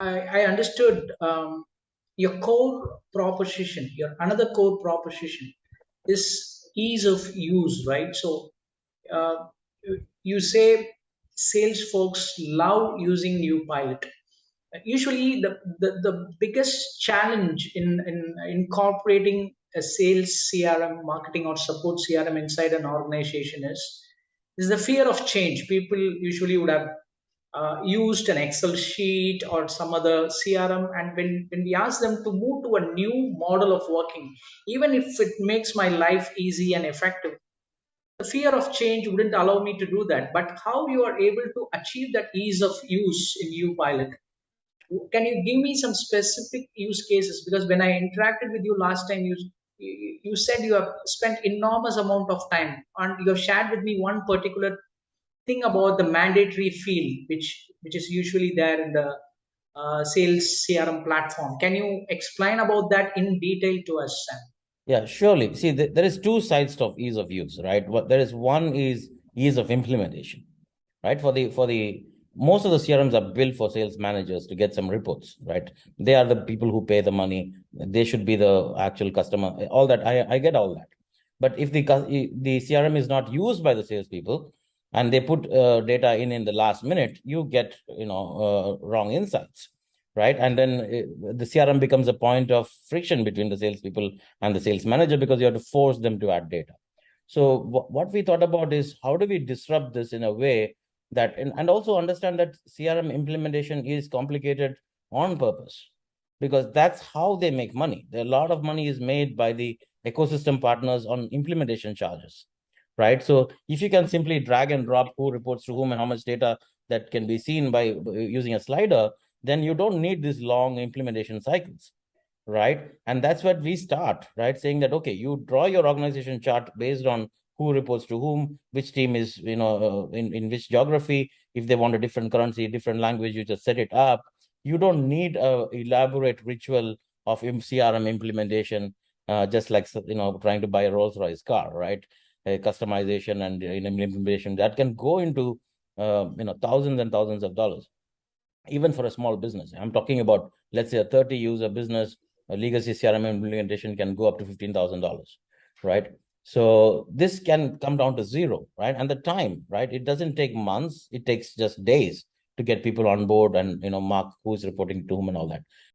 I understood your core proposition, your another core proposition is ease of use, right? So uh, you say sales folks love using UPilot. Usually, the biggest challenge in incorporating a sales CRM, marketing or support CRM inside an organization is the fear of change. People usually would have used an Excel sheet or some other CRM, and when we ask them to move to a new model of working, even if it makes my life easy and effective, the fear of change wouldn't allow me to do that. But how you are able to achieve that ease of use in UPilot? Can you give me some specific use cases? Because when I interacted with you last time, you said you have spent enormous amount of time, and you have shared with me one particular thing about the mandatory field, which is usually there in the sales CRM platform. Can you explain about that in detail to us, Sam? Yeah, surely. See, there is two sides of ease of use, right? What there is one is ease of implementation, right? For the most of the CRMs are built for sales managers to get some reports, right? They are the people who pay the money. They should be the actual customer. All that I get all that. But if the CRM is not used by the salespeople and they put data in the last minute, you get wrong insights, right? And then the CRM becomes a point of friction between the salespeople and the sales manager because you have to force them to add data. So what we thought about is how do we disrupt this in a way that and also understand that CRM implementation is complicated on purpose because that's how they make money. A lot of money is made by the ecosystem partners on implementation charges, right? So if you can simply drag and drop who reports to whom and how much data that can be seen by using a slider, then you don't need these long implementation cycles, right? And that's what we start, right? Saying that, okay, you draw your organization chart based on who reports to whom, which team is, in which geography. If they want a different currency, different language, you just set it up. You don't need a elaborate ritual of CRM implementation, just like, trying to buy a Rolls Royce car, right? Customization and implementation that can go into, thousands and thousands of dollars even for a small business. I'm talking about, let's say, a 30 user business, a legacy CRM implementation can go up to $15,000, right? So this can come down to zero, right? And the time, right? It doesn't take months, it takes just days to get people on board and mark who's reporting to whom and all that.